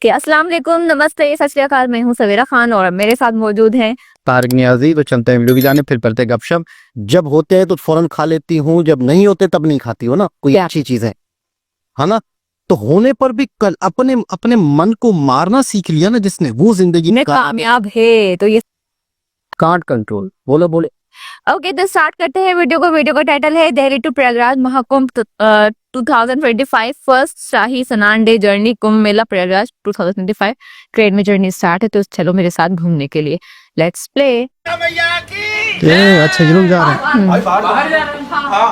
अस्सलाम वालेकुम, नमस्ते, सत श्री अकाल। मैं हूँ सवेरा खान और मेरे साथ मौजूद हैं तारिक नियाजी। तो चलते हैं वीडियो की जाने, फिर पढ़ते गपशप। जब होते हैं तो फौरन खा लेती हूँ, जब नहीं होते तब नहीं खाती हो ना। कोई अच्छी चीज है ना। तो होने पर भी कल अपने अपने मन को मारना सीख लिया ना जिसने, वो जिंदगी में कामयाब है। तो ये कांट कंट्रोल। बोलो बोले। ओके, तो स्टार्ट करते हैं वीडियो को। वीडियो का टाइटल है दिल्ली टू प्रयागराज महाकुंभ 2025 फर्स्ट शाही स्नान day journey Kumbh Mela Prayagraj 2025। Train में जर्नी स्टार्ट है, तो चलो मेरे साथ घूमने के लिए। Let's play. अच्छा, ये लोग जा रहे हैं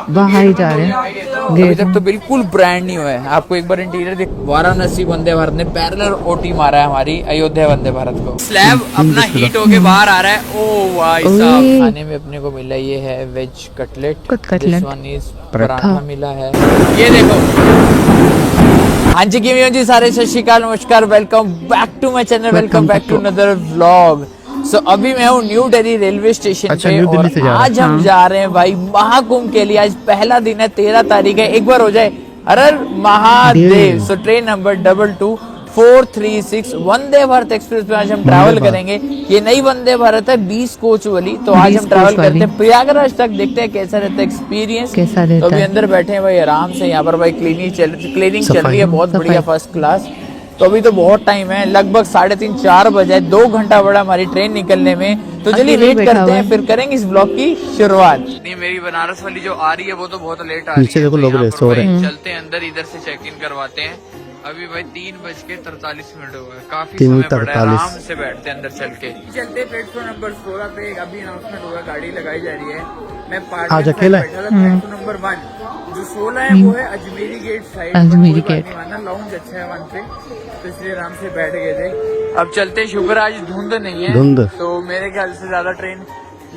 बाहर ही जा रहे हैं। अभी तक तो बिल्कुल ब्रांड न्यू है। आपको एक बार इंटीरियर देख। वाराणसी वंदे भारत ने पैरेलल ओटी मारा है हमारी अयोध्या वंदे भारत को। स्लैब अपना हीट होके बाहर आ रहा है। ओ भाई साहब, खाने में अपने को मिला ये है veg cutlet. This one is paratha मिला है। ये देखो। हाँ जी किमियों जी, सारे सत श्री अकाल, नमस्कार, welcome back to my channel, welcome back to another vlog. So अभी मैं हूँ न्यू दिल्ली रेलवे स्टेशन पे और आज हम जा रहे हैं भाई महाकुंभ के लिए। आज पहला दिन है, 13 तारीख है। एक बार हो जाए हर हर Mahadev. So train number 22436 Vande Bharat express पे आज हम ट्रैवल करेंगे। ये नई वंदे भारत है 20 कोच वाली। तो आज हम ट्रैवल करते हैं प्रयागराज तक, देखते हैं कैसा रहता है एक्सपीरियंस। तो अभी अंदर बैठे हैं भाई आराम से। यहाँ पर भाई क्लीनिंग चल रही है बहुत बढ़िया, फर्स्ट क्लास। तो अभी तो बहुत टाइम है, लगभग 3:30-4 बजे। 2 घंटा बड़ा हमारी ट्रेन निकलने में। तो चलिए वेट करते हैं, फिर करेंगे इस ब्लॉग की शुरुआत। नहीं, मेरी बनारस वाली जो आ रही है वो तो बहुत लेट आ रही है। नीचे देखो लोग सो रहे हैं। चलते हैं अंदर, इधर से चेक इन करवाते हैं। अभी भाई 3:43 हो गए, काफी समय पड़ा है। आराम से बैठते हैं अंदर चल के। चलते प्लेटफॉर्म नंबर 16 पे। अभी अनाउंसमेंट हुआ, गाड़ी लगाई जा रही है। मैं पार्ट में बैठा था प्लेटफॉर्म नंबर 1। जो 16 है वो है Ajmeri gate side. Ajmeri gate lounge अच्छा है वहाँ पे, तो इसलिए आराम से बैठ गए थे। अब चलते, शुक्र आज धुंध नहीं है, तो मेरे ख्याल से ज्यादा ट्रेन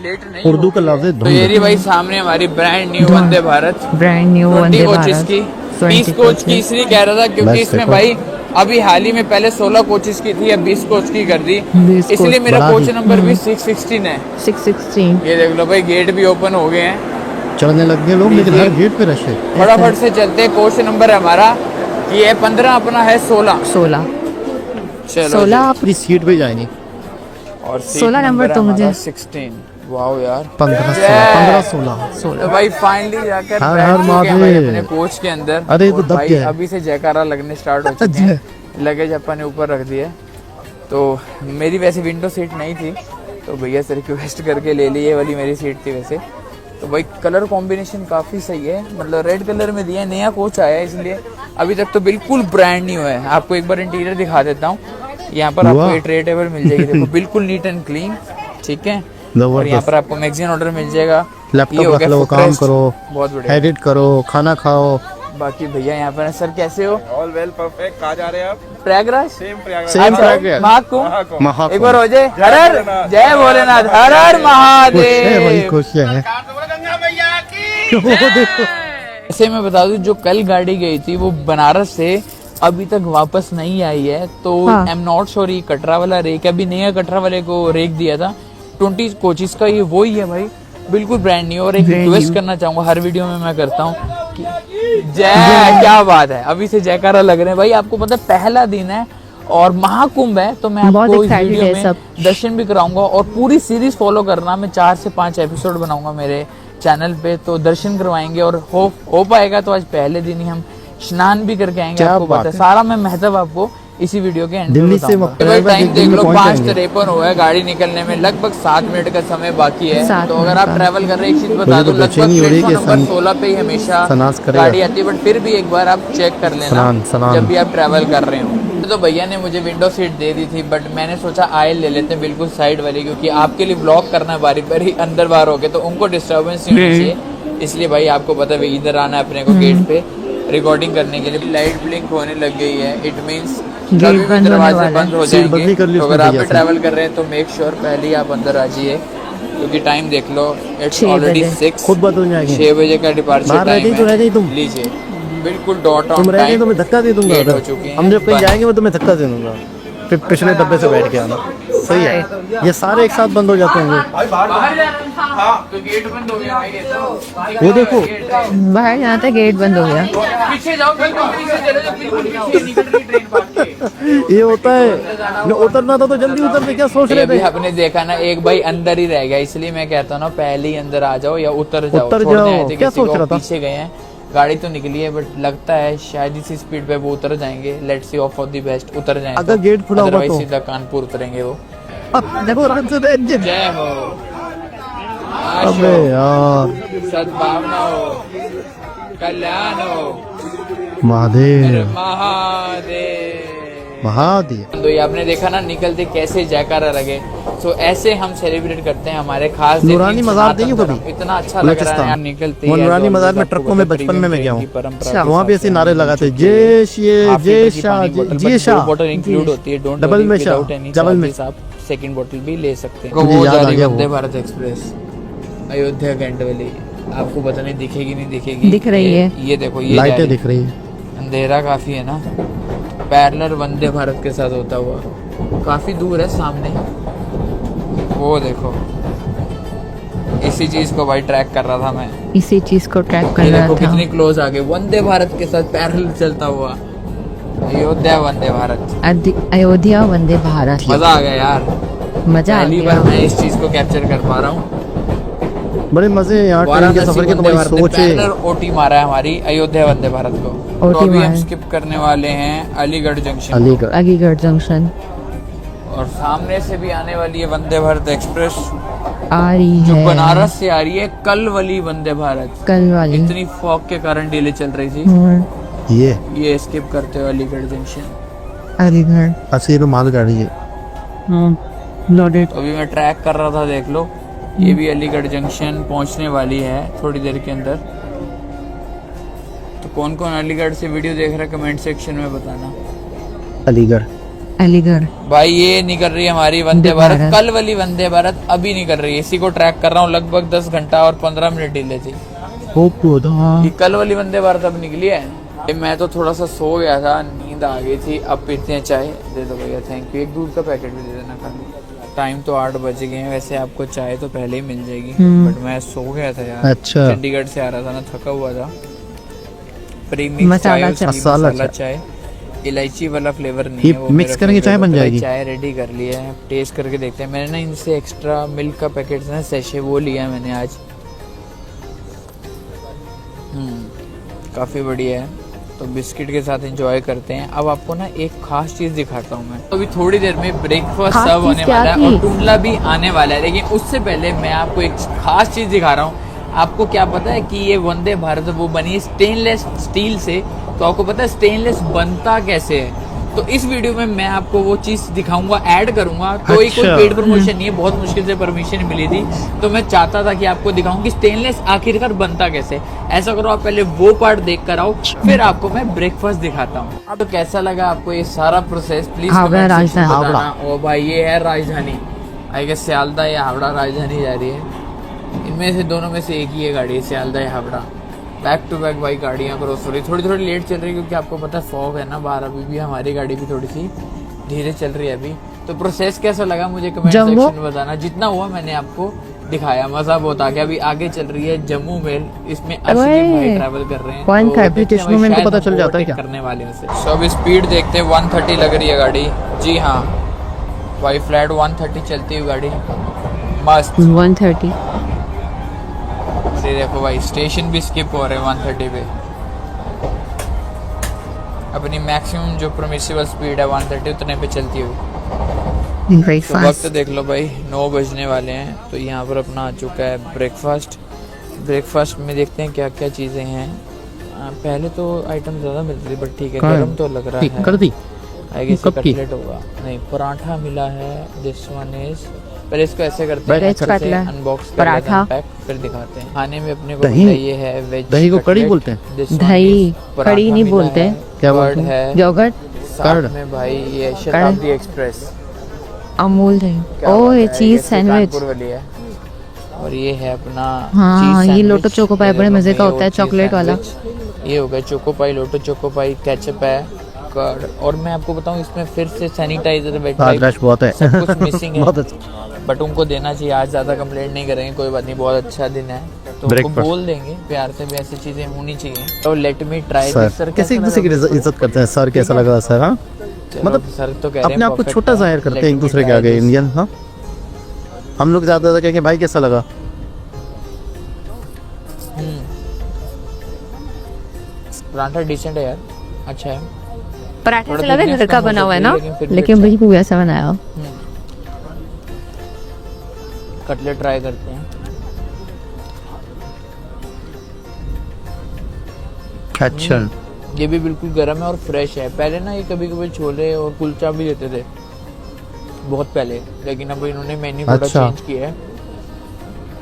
लेट नहीं। उर्दू का लफ्ज़ है तो ये भाई सामने हमारी brand new Vande Bharat, brand new Vande Bharat की 20 कोच की। इसलिए कह रहा था क्योंकि इसमें भाई अभी हाल ही में पहले 16 कोचेस की थी, अब 20 कोच की कर दी। इसलिए मेरा कोच नंबर भी 616 है। 616। ये देख लो भाई, गेट भी ओपन हो गए हैं, चलने लग गए लोग, लेकिन हर गेट पे रश है। फटाफट से चलते। कोच नंबर है हमारा ये 15, अपना है 16। चलो 16 अपनी सीट पे जाएंगे। और 16 नंबर तो मुझे 16। वाओ यार, 15-16 तो भाई फाइनली जाकर हर बैठ हर चुके हैं भाई महादेव। अपने कोच के अंदर। अरे ये तो और दब भाई गया है। अभी से जयकारा लगने स्टार्ट हो चुके हैं। लगेज अपन ने ऊपर रख दिया। तो मेरी वैसे विंडो सीट नहीं थी, तो भैया से रिक्वेस्ट करके ले ली। ये वाली मेरी सीट थी वैसे। तो भाई कलर कॉम्बिनेशन काफी सही है, मतलब रेड कलर में दिया है। नया कोच आया है, इसलिए अभी तक तो बिल्कुल ब्रांड न्यू है। आपको एक बार इंटीरियर दिखा देता हूँ। यहाँ पर आपको एक ट्रे टेबल मिल जाएगी, देखो बिल्कुल नीट एंड क्लीन, ठीक है। और यहाँ पर आपको मैगजीन ऑर्डर मिल जाएगा। लैपटॉप रख लो, काम करो, बहुत बढ़िया, एडिट करो, खाना खाओ। बाकी भैया यहाँ पर सर कैसे हो? All well perfect. कहाँ जा रहे हैं आप? प्रयागराज। सेम प्रयागराज। महाकुंभ। एक बार हो जाए। हर हर जय भोलेनाथ, हर हर महादेव। खुश है। ऐसे मैं बता दूं, जो कल गाड़ी गई थी वो बनारस से अभी तक वापस नहीं आई है। तो आई एम नॉट श्योर ये कटरा वाला रेक, अभी नया कटरा वाले को रेक दिया था 20 कोचिस का, ये वही है भाई, बिल्कुल ब्रांड न्यू। और एक रिक्वेस्ट करना चाहूंगा, हर वीडियो में मैं करता हूँ कि जय, क्या बात है, अभी से जयकारा लग रहे हैं भाई। आपको पता है पहला दिन है और महाकुंभ है, तो मैं आपको इस वीडियो में दर्शन भी कराऊंगा। और पूरी सीरीज फॉलो करना, मैं 4 से 5 एपिसोड बनाऊंगा मेरे चैनल पे, तो दर्शन करवाएंगे। और हो पाएगा तो आज पहले दिन ही हम स्नान भी करके आएंगे। आपको पता है सारा मैं महत्व आपको इसी वीडियो के एंड में बताऊंगा। टाइम देख लो, 5:53 हुआ है, गाड़ी निकलने में लगभग 7 मिनट का समय बाकी है। तो अगर आप ट्रैवल कर रहे हैं, एक चीज बता दो, लगभग प्लेटफॉर्म नंबर 16 पे ही हमेशा गाड़ी आती है, बट फिर भी एक बार आप चेक कर लेना जब भी आप ट्रैवल कर रहे हो। तो भैया ने मुझे विंडो सीट दे दी थी, बट मैंने सोचा आयल ले लेते हैं बिल्कुल साइड वाली, क्योंकि आपके लिए ब्लॉग करना है बारी बारी, अंदर बाहर हो गए तो उनको डिस्टर्बेंस नहीं होनी चाहिए। इसलिए भाई आपको पता है इधर आना है अपने को गेट पे रिकॉर्डिंग करने के लिए। लाइट ब्लिंक होने लग गई है, इट मीन्स दरवाजे बंद हो जाएंगे। तो अगर आप भी ट्रैवल कर रहे हैं तो मेक श्योर पहले ही आप अंदर आ जाइए, क्योंकि टाइम देख लो, इट्स ऑलरेडी 6 बजे का डिपार्चर टाइम है। लीजिए बिल्कुल डॉट ऑन टाइम। तो मैं धक्का दे दूंगा, हम जब कहीं जाएंगे मैं तुम्हें धक्का दे दूंगा, फिर पिछले डब्बे से बैठ के आना। सही है। ये सारे एक साथ बंद हो जाते होंगे। बाहर जाना था हाँ तो गेट बंद हो गया भाई ये तो वो देखो बाहर जाना था, गेट बंद हो गया। पीछे जाओ बिल्कुल पीछे चले जाओ बिल्कुल पीछे निकल रही ट्रेन भाग के ये होता है, जो उतरना था तो जल्दी उतरते, क्या सोच ये रहे भी थे? आपने देखा ना, एक भाई अंदर ही रह गया, इसलिए मैं कहता हूँ ना पहले ही अंदर आ जाओ या उतर जाओ। उतर छोड़ने जाओ, आए थे क्या किसी सोच को, रहा था? पीछे गए हैं, गाड़ी तो निकली है बट लगता है शायद इसी स्पीड पे वो उतर जाएंगे। Let's see of of the best उतर जाएं अगर गेट खुला होगा तो। सीधा कानपुर उतरेंगे वो। अब देखो आराम से इंजन। जय हो अबे यार, सद्भावना हो, कल्याण हो, महादेव महादेव महादेव। तो ये आपने देखा ना निकलते कैसे जयकारा लगे। तो ऐसे हम सेलिब्रेट करते हैं हमारे खास दिन। नूरानी मजार देखी कभी? इतना अच्छा लग रहा है बलूचिस्तान। यार निकलते वो ही। नूरानी as मजार में always ट्रकों आपको में पता बचपन में मैं गया हूँ। की परंपरा अच्छा। के वहाँ भी हिसाब ऐसे से नारे हम लगाते, लोग जय चुप श्री हाफ जय लीटर की शाह पानी बोतल, जय but शाह। दो बोतल इंक्लूड होती है। डोंट डबल में शाह, विदाउट एनी डबल में चार्जेस आप सेकंड बोतल भी ले सकते हैं। मुझे वो याद जा आ रही गया वो। वंदे भारत एक्सप्रेस अयोध्या कैंट वाली। आपको पता नहीं दिखेगी नहीं दिखेगी, दिख रही है। ये देखो ये जा लाइटें रही है। दिख रही है। अंधेरा काफी है ना, पैरेलल वंदे भारत के साथ होता हुआ काफी दूर है सामने। वो देखो इसी चीज को भाई ट्रैक कर रहा था मैं। इसी चीज को ट्रैक कर ये रहा देखो था। कितनी क्लोज आ गए, वंदे भारत के साथ पैरेलल चलता हुआ अयोध्या वंदे भारत। अयोध्या वंदे भारत। मजा आ गया यार, मजा आ पहली गया। बार मैं इस चीज को कैप्चर कर पा रहा हूँ। बड़े मजे हैं यहाँ ट्रेन के सफर के, तो बड़ी सोच है। पैरेलल ओटी मारा है हमारी अयोध्या वंदे भारत को। तो OT अभी हम मारा। स्किप करने वाले हैं अलीगढ़ जंक्शन। अलीगढ़ अलीगढ़ जंक्शन और सामने से भी आने वाली है वंदे भारत एक्सप्रेस आ रही जो है। बनारस से आ रही है, कल वाली वंदे भारत। कल वाली। इतनी फॉग के कारण डिले चल रही थी। ये स्किप करते हो अलीगढ़ जंक्शन। अलीगढ़ असीर मालगाड़ी है। लोडेड। तो अभी मैं ट्रैक कर रहा था, देख लो ये भी अलीगढ़ जंक्शन पहुंचने वाली है थोड़ी देर के अंदर। तो कौन कौन अलीगढ़ से वीडियो देख रहा है कमेंट सेक्शन में बताना। अलीगढ़ अलीगढ़ भाई ये निकल रही है हमारी वंदे भारत, कल वाली वंदे भारत अभी निकल रही है। इसी को ट्रैक कर रहा हूँ, लगभग 10 घंटा और 15 मिनट डिले थी। ये कल वाली वंदे भारत अब निकली है। मैं तो थोड़ा सा सो गया था, नींद आ गई थी। अब पीते हैं चाय। दे दो भैया, थैंक यू। एक दूध का पैकेट भी दे देना खाली। टाइम तो 8 बज गए हैं, वैसे आपको चाय तो पहले ही मिल जाएगी बट मैं सो गया था यार। अच्छा। चंडीगढ़ से आ रहा था ना, थका हुआ था। प्रीमिक्स मसाला चाय, चाय। उसकी मसाला चाय, इलायची वाला फ्लेवर नहीं ये है वो मिक्स मेरा करके चाय favorite बन है। तो भाई जाएगी। चाय रेडी कर लिया है, टेस्ट करके देखते हैं। मैंने ना इनसे एक्स्ट्रा मिल्क का पैकेट ना सैशे वो लिया है मैंने आज। काफी बढ़िया है। तो बिस्किट के साथ एंजॉय करते हैं। अब आपको ना एक खास चीज दिखाता हूँ मैं। तो अभी थोड़ी देर में ब्रेकफास्ट खास सर्व चीज़ होने क्या वाला है थी? और टुंडला भी आने वाला है, लेकिन उससे पहले मैं आपको एक खास चीज दिखा रहा हूँ। आपको क्या पता है कि ये वंदे भारत वो बनी है स्टेनलेस स्टील से। तो आपको पता है स्टेनलेस बनता कैसे है? तो इस वीडियो में मैं आपको वो चीज दिखाऊंगा, ऐड करूंगा। तो ये कोई अच्छा। पेड प्रमोशन नहीं है, बहुत मुश्किल से परमिशन मिली थी। तो मैं चाहता था कि आपको दिखाऊं कि स्टेनलेस आखिरकार बनता कैसे। ऐसा करो, आप पहले वो पार्ट देख कर आओ, फिर आपको मैं ब्रेकफास्ट दिखाता हूँ। तो कैसा लगा आपको ये सारा प्रोसेस, प्लीज हावड़ा राजधानी। बताना। ओ भाई ये है राजधानी, आई गेस सियालदा या हावड़ा राजधानी जा रही है। इनमें से दोनों में से एक ही है गाड़ी, सियालदा या हावड़ा। बैक टू बैक भाई गाड़ियाँ क्रॉस हो रही, थोड़ी थोड़ी लेट चल रही है क्योंकि आपको पता है फॉग है ना बाहर। अभी भी हमारी गाड़ी भी थोड़ी सी धीरे चल रही है अभी। तो प्रोसेस कैसा लगा मुझे कमेंट जम्मू? सेक्शन में बताना। जितना हुआ मैंने आपको दिखाया, मजा बहुत आ गया। अभी आगे चल रही है जम्मू मेल, इसमें अर्शदीप भाई ट्रैवल कर रहे हैं। कौन तो था? देखते हैं एप्लीकेशनों भाई, में इनको शायद पता हम चल जाता है overtake क्या? करने वाले हैं उसे। तो अब स्पीड देखते हैं, 130 लग रही है गाड़ी। जी हाँ भाई, फ्लैट 130 चलती हुई गाड़ी, मस्त। 130। ये देखो भाई स्टेशन भी स्किप हो रहे हैं 130 पे। अपनी मैक्सिमम जो परमिसिबल स्पीड है 130 उतने पे चलती हुई। वेरी तो वक्त फास्ट। देख लो भाई, 9 बजने वाले हैं। तो यहाँ पर अपना आ चुका है ब्रेकफास्ट। ब्रेकफास्ट में देखते हैं क्या क्या चीज़ें हैं। पहले तो आइटम ज़्यादा मिल रही बट ठीक है, कहाँ है? गर्म तो लग रहा है। कर दी आई गेस कब की? कटलेट होगा। नहीं, पराठा मिला है। दिस वन इज, पहले इसको ऐसे करते हैं, Veg अच्छे से कटलेट, अनबॉक्स कर पराठा। लेते हैं, पैक फिर दिखाते हैं। खाने में अपने को दही? बताइए है वेज दही को कड़ी कटलेट। बोलते हैं? This one दही, is पराठा कड़ी नहीं मिला बोलते। है, क्या कर्ड बोलते है, योगर्ट, साथ कर्ड? में भाई ये शताब्दी एक्सप्रेस। अमूल दही। क्या ओ बात ये है, चीज ये सैंडविच। कानपुर वाली है। और ये है अपना हाँ, cheese ये sandwich। लोटो चोको पाई ये बड़े देखो मजे का मेयो होता है, cheese चॉकलेट वाला। sandwich। ये हो गया चोको पाई, लोटो चोको पाई, केचप है, गॉड। और मैं आपको बताऊं इसमें फिर से सैनिटाइजर वेट आज रश बहुत है सब कुछ मिसिंग है। बहुत अच्छा। बट उनको देना चाहिए, आज ज्यादा कंप्लेंट नहीं करेंगे, कोई बात नहीं, बहुत अच्छा दिन है तो उनको Breakfast. बोल देंगे प्यार से भी, ऐसी चीजें होनी चाहिए। तो लेट मी ट्राई सर कैसे एक दूसरे की इज्जत करते हैं सर, कैसा लगा सर? हाँ मतलब सर तो कह रहे हैं अपने आप को perfect छोटा था। जाहिर करते Let हैं एक me दूसरे के try आगे this. इंडियन। हाँ हम लोग ज्यादा कहेंगे भाई कैसा लगा। पराठा डिसेंट है यार, अच्छा है। पराठा थोड़ा से लगा thickness घर का कम हो बना हुआ है सकती ना, है, लेकिन फिर भी लेकिन अच्छा वही पूरा ऐसा बनाया हो। कटलेट ट्राई करते हैं। अच्छा ये भी बिल्कुल गर्म है और फ्रेश है। पहले ना ये कभी कभी छोले और कुलचा भी देते थे बहुत पहले, लेकिन अब इन्होंने मेन्यू थोड़ा अच्छा। चेंज किया है।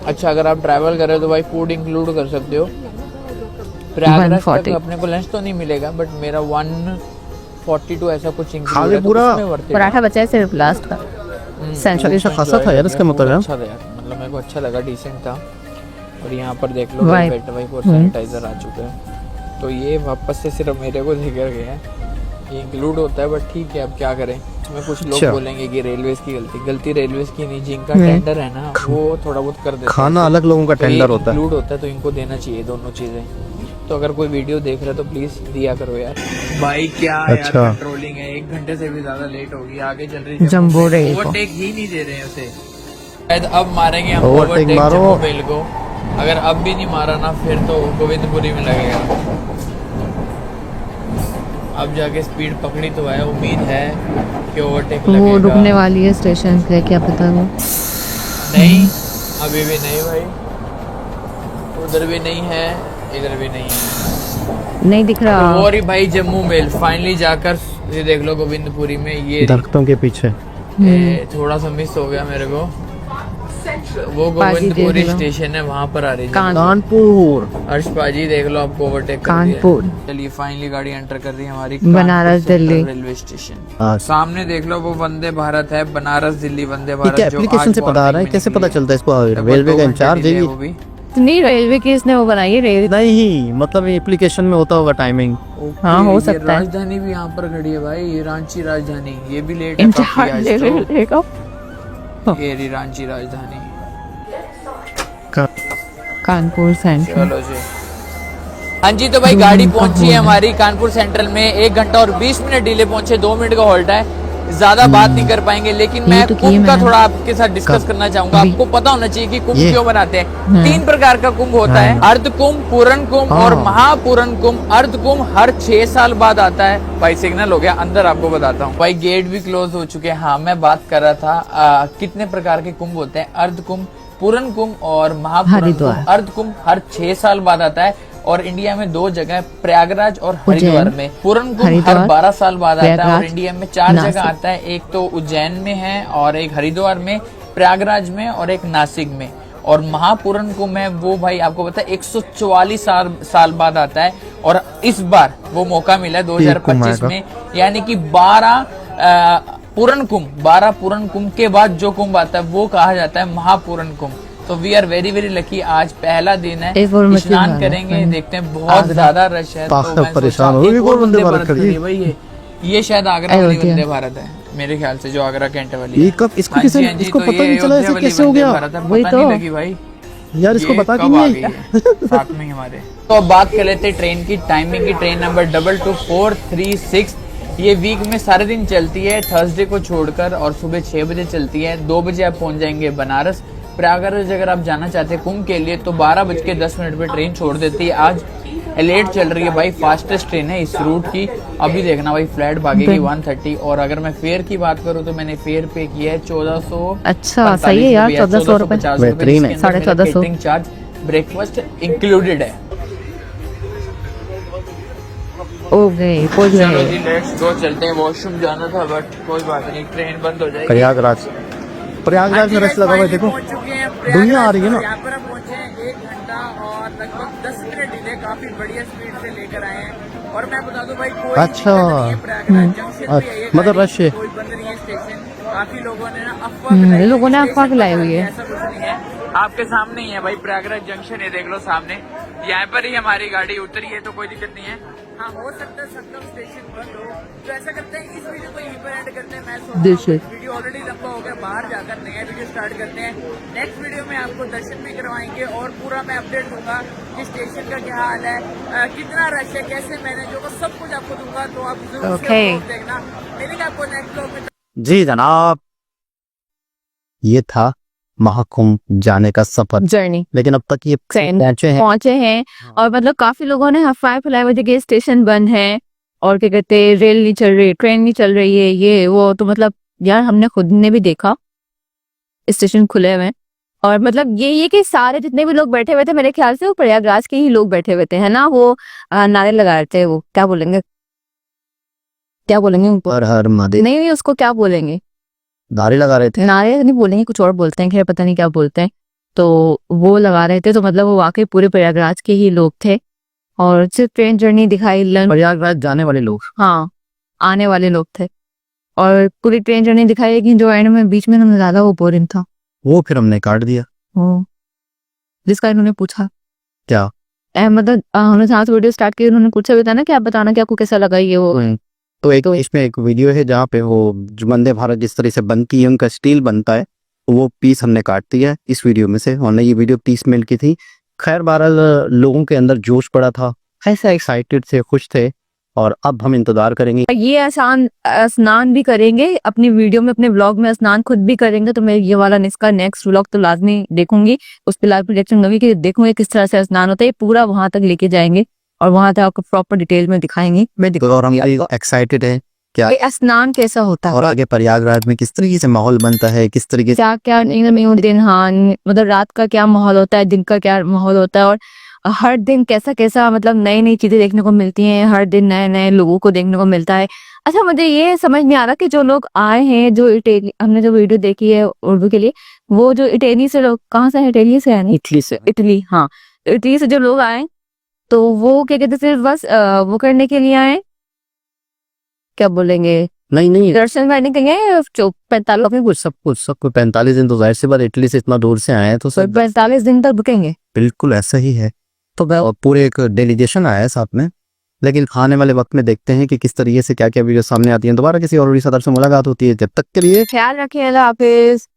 अच्छा अगर आप ट्रैवल कर रहे हो तो भाई फूड इंक्लूड कर सकते हो। प्रयागराज तक 140 अपने को लंच तो नहीं मिलेगा, बट मेरा 142 ऐसा कुछ खाली इंक्लूड है, तो पूरा उसमें worth it है। पराठा बचा है सिर्फ लास्ट का। सेंचुरी अच्छा खासा था यार इसका मतलब। अच्छा था यार, मतलब मेरे को अच्छा लगा, डिसेंट था। और यहाँ पर देख लो Vibe. बेटा भाई और सैनिटाइजर आ चुका है। तो ये वापस से सिर्फ मेरे को लेकर गए हैं, ये इंक्लूड होता है, बट ठीक है अब क्या करें। इसमें कुछ लोग अच्छा। बोलेंगे कि रेलवेज की गलती रेलवेज की नहीं, जिनका टेंडर है ना वो थोड़ा बहुत कर देते हैं। खाना अलग लोगों का टेंडर होता है। इंक्लूड होता है तो इनको देना चाहिए दोनों चीजें। तो अगर कोई वीडियो देख रहा है तो प्लीज दिया करो यार। भाई क्या अच्छा। यार कंट्रोलिंग है, 1 घंटे से भी ज्यादा लेट होगी, आगे चल रही जंबो रेल को। ओवरटेक ही नहीं दे रहे हैं उसे। शायद अब मारेंगे हम Overtake ओवरटेक मारो। जम्मू रेल को। अगर अब भी नहीं मारा ना फिर तो गोविंदपुरी में लगेगा। अब जाके स्पीड पकड़ी तो है, उम्मीद है कि ओवरटेक लगेगा। वो रुकने वाली है स्टेशन पे, क्या पता वो। नहीं अभी भी नहीं भाई, उधर भी नहीं है इधर भी नहीं है। नहीं दिख रहा। और ही भाई जम्मू मेल फाइनली जाकर ये देख लो गोविंदपुरी में, ये दरख्तों के पीछे थोड़ा सा मिस हो गया मेरे को। वो पाजी गोविंदपुरी देख लो। स्टेशन है, वहां पर आ रही है। कानपुर। हर्ष पाजी देख लो आपको ओवरटेक कर दिया। कानपुर। चलिए फाइनली गाड़ी एंटर कर रही है हमारी Banaras, Kanpur Delhi. Central railway station. सामने देख लो वो वंदे भारत है, बनारस दिल्ली वंदे ये भारत। क्या जो एप्लीकेशन आज से पता आ रहा है? morning कैसे में पता निकली चलता है इसको? है। रेलवे का लगभग 2 इंचार्ज घंटे है delay ये? वो भी। नहीं रेलवे की इसने वो बनाई है रेल। नहीं मतलब एप्लीकेशन में होता होगा टाइमिंग। हाँ, हो ये सकता है। राजधानी भी यहाँ पर खड़ी है भाई, ये रांची राजधानी, ये भी लेट है काफी इंचार्ज आज रेल तो। देखो। ये रही रांची राजधानी। कानपुर सेंट्रल। चलो जी। हाँ जी तो भाई गाड़ी पहुंची है हमारी कानपुर सेंट्रल में। 1 घंटा और 20 मिनट डिले पहुंचे, 2 मिनट का हॉल्ट है। ज्यादा बात नहीं कर पाएंगे, लेकिन मैं तो किए कुंभ का मैंने। थोड़ा आपके साथ डिस्कस करना चाहूंगा। अभी। आपको पता होना चाहिए कि कुंभ ये। क्यों बनाते हैं। 3 प्रकार का कुंभ होता है, अर्ध कुंभ, पूर्ण कुंभ और हाँ। महापूर्ण कुंभ। अर्ध कुंभ हर 6 साल बाद आता है। भाई सिग्नल हो गया, अंदर आपको बताता हूँ। भाई गेट भी क्लोज हो चुके हैं। हाँ मैं बात कर रहा था कितने प्रकार के कुंभ होते हैं। अर्ध कुंभ, पूर्ण कुंभ और महापूर्ण हरिद्वार। कुंभ। अर्ध कुंभ हर 6 साल बाद आता है और इंडिया में 2 जगह है, प्रयागराज और हरिद्वार में। पूर्ण कुंभ हर हरिद्वार, 12 साल बाद आता है और प्रयागराज, इंडिया में 4 नासिक। जगह आता है। एक तो उज्जैन में है और एक हरिद्वार में, प्रयागराज में और एक नासिक में। और महापूर्ण कुंभ है वो भाई आपको पता है 144 साल बाद आता है। और इस बार वो मौका मिला है 2025 में, यानी कि 12 पूर्ण कुंभ, 12 पूर्ण कुंभ के बाद जो कुंभ आता है वो कहा जाता है महापूर्ण कुंभ। तो we are very very lucky, आज पहला दिन है, एक और मछली स्नान मारो। करेंगे, देखते हैं बहुत ज्यादा रश है। पागल तो मैं परेशान सोचा हो गए, एक और वंदे वंदे भारत भारत खड़ी खड़ी है। है भाई। ये शायद आगरा वाली अयोध्या। वंदे भारत है मेरे ख्याल से, जो आगरा कैंट वाली ये है। कब इसको हाँ जी, किसे हाँ जी, इसको तो पता ये नहीं चला अयोध्या ऐसे वाली कैसे हो वंदे गया? भारत है, वही पता नहीं तो। लगी भाई यार इसको ये बता कब क्यों आ नहीं गई है साथ में ही हमारे। तो अब बात कर लेते हैं ट्रेन की टाइमिंग की। ट्रेन नंबर 22436 ये वीक में सारे दिन चलती है, थर्सडे को छोड़कर, और सुबह 6 बजे चलती है। 2 बजे आप पहुंच जाएंगे बनारस। प्रयागराज अगर आप जाना चाहते हैं कुंभ के लिए तो 12:10 पे ट्रेन छोड़ देती है। आज लेट चल रही है भाई, फास्टेस्ट ट्रेन है इस रूट की। अभी देखना भाई फ्लैट भागेगी 130। और अगर मैं फेयर की बात करूं तो मैंने फेयर पे किया है 1400। अच्छा सही है यार, 1400 रुपए। बेहतरीन है। 1450 चार्ज ब्रेकफास्ट इंक्लूडेड है। ओ गए पहुंच चलो गए। जी लेट्स गो, चलते हैं। वॉशरूम जाना था बट कोई बात नहीं, ट्रेन बंद हो जाएगी। प्रयागराज में रश लगा हुआ है, देखो दुनिया आ रही है ना। यहाँ पर हम पहुंचे हैं 1 घंटा और लगभग 10 मिनट डिले, काफी बढ़िया स्पीड से लेकर आए हैं। और मैं बता दूं भाई कोई अच्छा। दिक्कत नहीं है, प्रयागराज जंक्शन पे है ये मतलब गाड़ी, रश है। कोई बंद नहीं है स्टेशन। काफी लोगों ने ना अफवाह फैलाई है, लोगों ने स्टेशन अफवाह पर फैलाई खाली हुई है। ऐसा कुछ नहीं है, आपके सामने ही है भाई प्रयागराज जंक्शन, ये देख लो सामने। यहाँ पर ही हमारी गाड़ी उतरी है तो कोई दिक्कत नहीं है। हाँ हो सकता है संगम स्टेशन बंद हो, तो ऐसा करते हैं इस वीडियो को यहीं पर एंड करते हैं। मैं वीडियो ऑलरेडी लंबा हो गया, बाहर जाकर नया वीडियो स्टार्ट करते हैं। नेक्स्ट वीडियो में आपको दर्शन भी करवाएंगे और पूरा मैं अपडेट दूंगा कि स्टेशन का क्या हाल है, कितना रश है, कैसे मैनेज होगा, सब कुछ आपको दूंगा। तो आप जरूर से Okay. vlog देखना। मिलेंगे आपको नेक्स्ट ब्लॉग में। जी जनाब, ये था महाकुंभ जाने का सफर। जर्नी लेकिन अब तक ये Train. पहुंचे हैं। पहुंचे हैं और मतलब काफी लोगों ने अफवाह फैलाई हुई थी कि स्टेशन बंद है और क्या कहते हैं रेल नहीं चल रही, ट्रेन नहीं चल रही है, ये वो। तो मतलब यार हमने खुद ने भी देखा स्टेशन खुले हुए हैं और मतलब ये कि सारे जितने भी लोग बैठे हुए थे मेरे ख्याल से वो प्रयागराज के ही लोग बैठे हुए थे, है ना। वो नारे लगा रहे थे, वो क्या बोलेंगे, क्या बोलेंगे उनको, हर हर महादेव नहीं उसको क्या बोलेंगे, नारे लगा रहे थे। नारे नहीं बोलेंगे, कुछ और बोलते हैं, खैर पता नहीं क्या बोलते हैं। तो वो लगा रहे थे, तो मतलब वो वाकई पूरे प्रयागराज के ही लोग थे और सिर्फ ट्रेन जर्नी दिखाई प्रयागराज जाने वाले लोग। हाँ आने वाले लोग थे और पूरी ट्रेन जर्नी दिखाई, लेकिन जो एंड में बीच में उन्होंने डाला वो बोरिंग था। वो फिर हमने काट दिया। वो जिसका इन्होंने पूछा क्या? मतलब हमने जहाँ से वीडियो स्टार्ट की उन्होंने पूछा भी था ना कि आप बताना कि आपको कैसा लगा ये वो। तो एक इसमें एक वीडियो है जहाँ पे वो जो वंदे भारत जिस तरह से बनती है, उनका स्टील बनता है, वो पीस हमने काट दिया है इस वीडियो में से। और ये वीडियो 30 मिनट की थी। खैर बहरहाल लोगों के अंदर जोश पड़ा था, ऐसा एक्साइटेड थे, खुश थे। और अब हम इंतजार करेंगे। ये आसान स्नान भी करेंगे अपनी वीडियो में, अपने व्लॉग में स्नान खुद भी करेंगे। तो मैं ये वाला इसका नेक्स्ट व्लॉग तो लाजमी देखूंगी, उस पर लाइव प्रोजेक्शन करूंगी कि देखूंगी किस तरह से स्नान होता है। ये पूरा वहां तक लेके जाएंगे और वहां तक आपको प्रॉपर डिटेल में दिखाएंगे। मैं और हम एक्साइटेड हैं क्या दिखा स्नान कैसा होता है और आगे प्रयागराज में किस तरीके से माहौल बनता है, किस तरीके से क्या क्या दिन, हाँ मतलब रात का क्या माहौल होता है, दिन का क्या माहौल होता है और हर दिन कैसा कैसा मतलब नई नई चीजें देखने को मिलती हैं, हर दिन नए नए लोगों को देखने को मिलता है। अच्छा मुझे ये समझ नहीं आ रहा कि जो लोग आए हैं, जो इटली, हमने जो वीडियो देखी है उर्दू के लिए, वो जो इटली से लोग, कहाँ से है, इटली से है नहीं, इटली से। इटली, हाँ इटली से जो लोग आए तो वो क्या कहते हैं, सिर्फ बस वो करने के लिए आए, क्या बोलेंगे, नहीं दर्शन करने के लिए। 45 सब कुछ 45 दिन तो जाहिर सी बात, इटली से इतना दूर से आए हैं तो सब 45 दिन तक रुकेंगे। बिल्कुल ऐसा ही है। तो और पूरे एक डेलीगेशन आया है साथ में। लेकिन आने वाले वक्त में देखते हैं कि किस तरीके से क्या क्या वीडियो सामने आती है। दोबारा किसी और सदर से मुलाकात होती है, जब तक के लिए ख्याल रखिए, अल्लाह हाफिज।